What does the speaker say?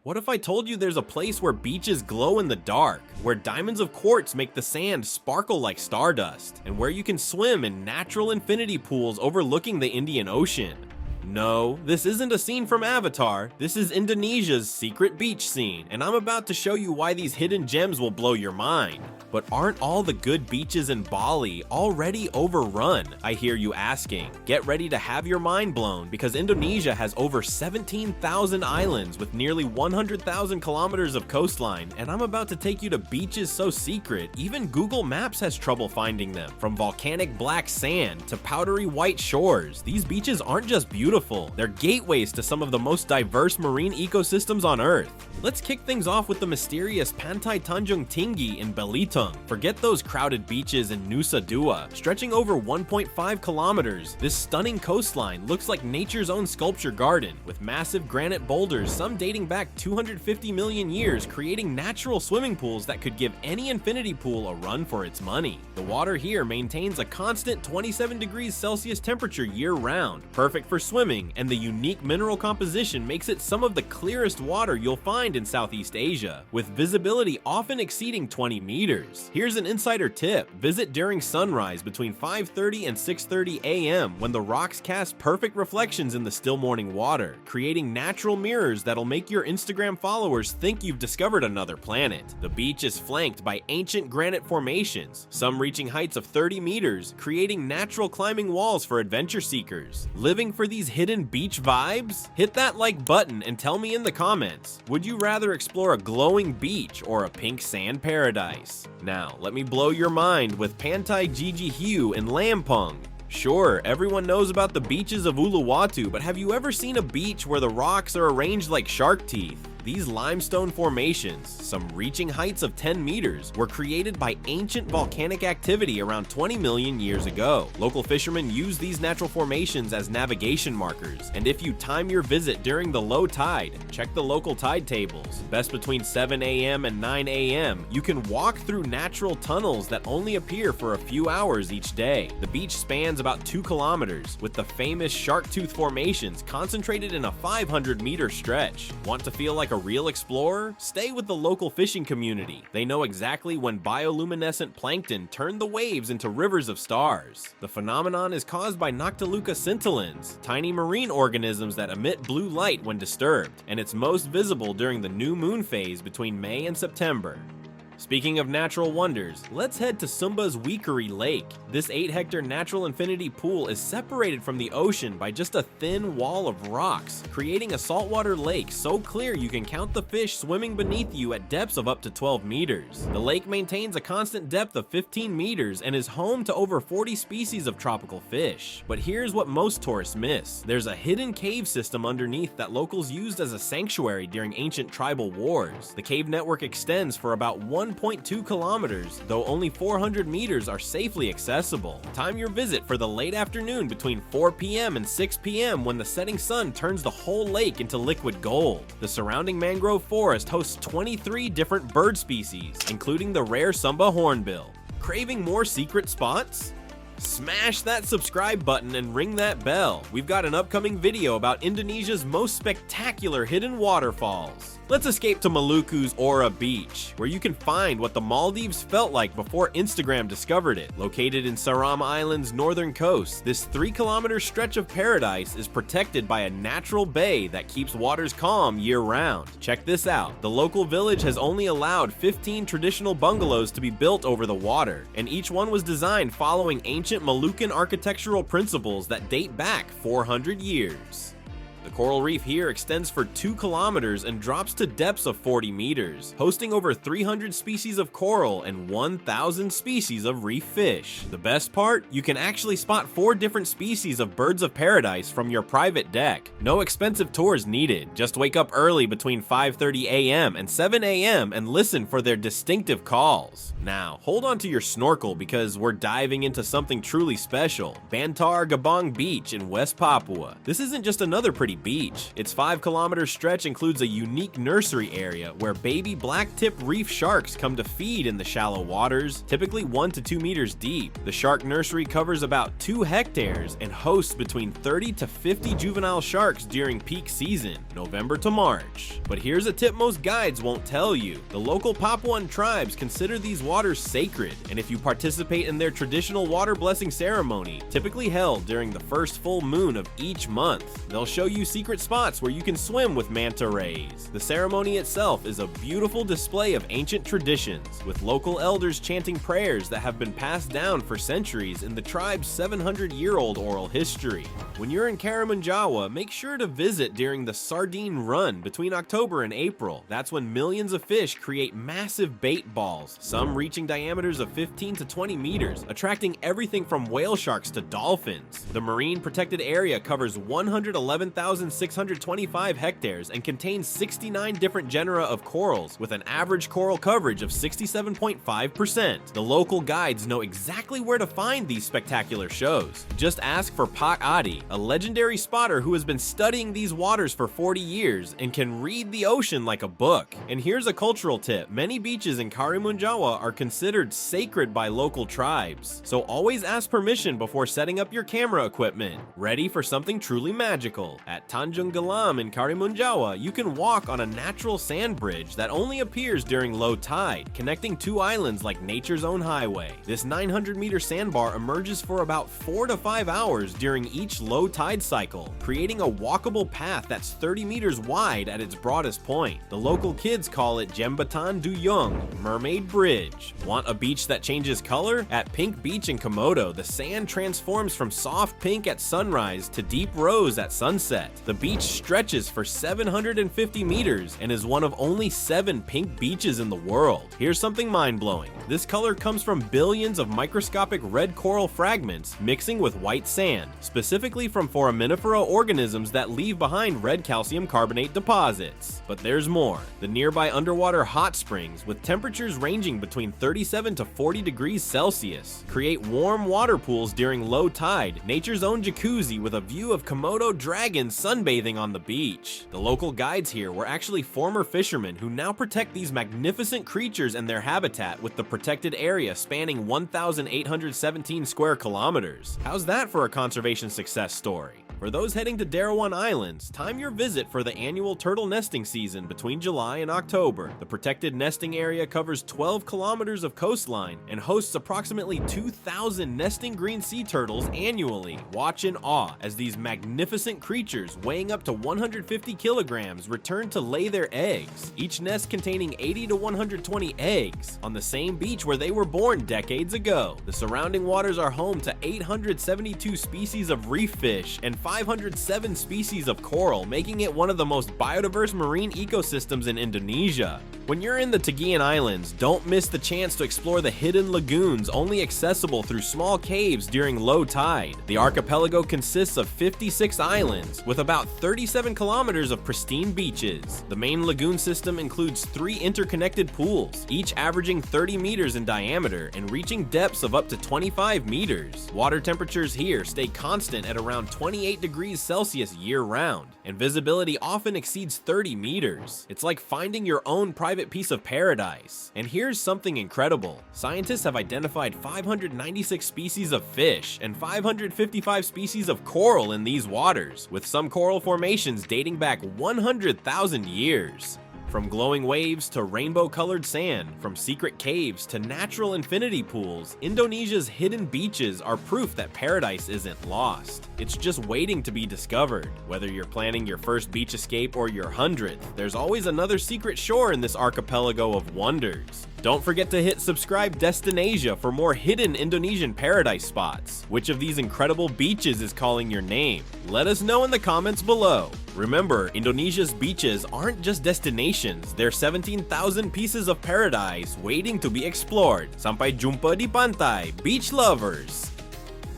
What if I told you there's a place where beaches glow in the dark, where diamonds of quartz make the sand sparkle like stardust, and where you can swim in natural infinity pools overlooking the Indian Ocean? No, this isn't a scene from Avatar, this is Indonesia's secret beach scene, and I'm about to show you why these hidden gems will blow your mind. But aren't all the good beaches in Bali already overrun, I hear you asking? Get ready to have your mind blown, because Indonesia has over 17,000 islands with nearly 100,000 kilometers of coastline, and I'm about to take you to beaches so secret, even Google Maps has trouble finding them. From volcanic black sand to powdery white shores, these beaches aren't just beautiful, they're gateways to some of the most diverse marine ecosystems on Earth. Let's kick things off with the mysterious Pantai Tanjung Tinggi in Belitung. Forget those crowded beaches in Nusa Dua. Stretching over 1.5 kilometers, this stunning coastline looks like nature's own sculpture garden, with massive granite boulders, some dating back 250 million years, creating natural swimming pools that could give any infinity pool a run for its money. The water here maintains a constant 27 degrees Celsius temperature year-round, perfect for swimming, and the unique mineral composition makes it some of the clearest water you'll find in Southeast Asia, with visibility often exceeding 20 meters. Here's an insider tip: visit during sunrise between 5:30 and 6:30 a.m. when the rocks cast perfect reflections in the still morning water, creating natural mirrors that'll make your Instagram followers think you've discovered another planet. The beach is flanked by ancient granite formations, some reaching heights of 30 meters, creating natural climbing walls for adventure seekers. Living for these hidden beach vibes? Hit that like button and tell me in the comments, would you rather explore a glowing beach or a pink sand paradise? Now, let me blow your mind with Pantai Gigi Hiu in Lampung. Sure, everyone knows about the beaches of Uluwatu, but have you ever seen a beach where the rocks are arranged like shark teeth? These limestone formations, some reaching heights of 10 meters, were created by ancient volcanic activity around 20 million years ago. Local fishermen use these natural formations as navigation markers, and if you time your visit during the low tide, check the local tide tables. Best between 7 a.m. and 9 a.m., you can walk through natural tunnels that only appear for a few hours each day. The beach spans about 2 kilometers, with the famous shark tooth formations concentrated in a 500-meter stretch. Want to feel like a real explorer? Stay with the local fishing community. They know exactly when bioluminescent plankton turn the waves into rivers of stars. The phenomenon is caused by Noctiluca scintillans, tiny marine organisms that emit blue light when disturbed, and it's most visible during the new moon phase between May and September. Speaking of natural wonders, let's head to Sumba's Wikari Lake. This 8-hectare natural infinity pool is separated from the ocean by just a thin wall of rocks, creating a saltwater lake so clear you can count the fish swimming beneath you at depths of up to 12 meters. The lake maintains a constant depth of 15 meters and is home to over 40 species of tropical fish. But here's what most tourists miss. There's a hidden cave system underneath that locals used as a sanctuary during ancient tribal wars. The cave network extends for about 1.2 kilometers, though only 400 meters are safely accessible. Time your visit for the late afternoon between 4 p.m. and 6 p.m. when the setting sun turns the whole lake into liquid gold. The surrounding mangrove forest hosts 23 different bird species, including the rare Sumba hornbill. Craving more secret spots? Smash that subscribe button and ring that bell. We've got an upcoming video about Indonesia's most spectacular hidden waterfalls. Let's escape to Maluku's Ora Beach, where you can find what the Maldives felt like before Instagram discovered it. Located in Seram Island's northern coast, this 3-kilometer stretch of paradise is protected by a natural bay that keeps waters calm year-round. Check this out. The local village has only allowed 15 traditional bungalows to be built over the water, and each one was designed following ancient Malukan architectural principles that date back 400 years. The coral reef here extends for 2 kilometers and drops to depths of 40 meters, hosting over 300 species of coral and 1,000 species of reef fish. The best part? You can actually spot 4 different species of birds of paradise from your private deck. No expensive tours needed. Just wake up early between 5:30 a.m. and 7 a.m. and listen for their distinctive calls. Now, hold on to your snorkel because we're diving into something truly special. Bantar Gebang Beach in West Papua. This isn't just another pretty pretty beach. Its 5-kilometer stretch includes a unique nursery area where baby black-tip reef sharks come to feed in the shallow waters, typically 1 to 2 meters deep. The shark nursery covers about 2 hectares and hosts between 30 to 50 juvenile sharks during peak season, November to March. But here's a tip most guides won't tell you. The local Papuan tribes consider these waters sacred, and if you participate in their traditional water blessing ceremony, typically held during the first full moon of each month, they'll show you secret spots where you can swim with manta rays. The ceremony itself is a beautiful display of ancient traditions, with local elders chanting prayers that have been passed down for centuries in the tribe's 700-year-old oral history. When you're in Karimunjawa, make sure to visit during the sardine run between October and April. That's when millions of fish create massive bait balls, some reaching diameters of 15 to 20 meters, attracting everything from whale sharks to dolphins. The marine protected area covers 111,625 hectares and contains 69 different genera of corals, with an average coral coverage of 67.5%. The local guides know exactly where to find these spectacular shows. Just ask for Pak Adi, a legendary spotter who has been studying these waters for 40 years and can read the ocean like a book. And here's a cultural tip: many beaches in Karimunjawa are considered sacred by local tribes, so always ask permission before setting up your camera equipment. Ready for something truly magical? At Tanjung Galam in Karimunjawa, you can walk on a natural sand bridge that only appears during low tide, connecting 2 islands like nature's own highway. This 900-meter sandbar emerges for about 4 to 5 hours during each low tide cycle, creating a walkable path that's 30 meters wide at its broadest point. The local kids call it Jembatan Duyung, Mermaid Bridge. Want a beach that changes color? At Pink Beach in Komodo, the sand transforms from soft pink at sunrise to deep rose at sunset. The beach stretches for 750 meters and is one of only 7 pink beaches in the world. Here's something mind-blowing. This color comes from billions of microscopic red coral fragments mixing with white sand, specifically from foraminifera organisms that leave behind red calcium carbonate deposits. But there's more. The nearby underwater hot springs, with temperatures ranging between 37 to 40 degrees Celsius, create warm water pools during low tide, nature's own jacuzzi with a view of Komodo dragons sunbathing on the beach. The local guides here were actually former fishermen who now protect these magnificent creatures and their habitat with the protected area spanning 1,817 square kilometers. How's that for a conservation success story? For those heading to Derawan Islands, time your visit for the annual turtle nesting season between July and October. The protected nesting area covers 12 kilometers of coastline and hosts approximately 2,000 nesting green sea turtles annually. Watch in awe as these magnificent creatures, weighing up to 150 kilograms, return to lay their eggs, each nest containing 80 to 120 eggs, on the same beach where they were born decades ago. The surrounding waters are home to 872 species of reef fish and 507 species of coral, making it one of the most biodiverse marine ecosystems in Indonesia. When you're in the Tagian Islands, don't miss the chance to explore the hidden lagoons only accessible through small caves during low tide. The archipelago consists of 56 islands, with about 37 kilometers of pristine beaches. The main lagoon system includes 3 interconnected pools, each averaging 30 meters in diameter and reaching depths of up to 25 meters. Water temperatures here stay constant at around 28 degrees Celsius year-round, and visibility often exceeds 30 meters. It's like finding your own private piece of paradise. And here's something incredible. Scientists have identified 596 species of fish and 555 species of coral in these waters, with some coral formations dating back 100,000 years. From glowing waves to rainbow-colored sand, from secret caves to natural infinity pools, Indonesia's hidden beaches are proof that paradise isn't lost. It's just waiting to be discovered. Whether you're planning your first beach escape or your 100th, there's always another secret shore in this archipelago of wonders. Don't forget to hit subscribe Destinasia for more hidden Indonesian paradise spots. Which of these incredible beaches is calling your name? Let us know in the comments below. Remember, Indonesia's beaches aren't just destinations, they're 17,000 pieces of paradise waiting to be explored. Sampai jumpa di pantai, beach lovers!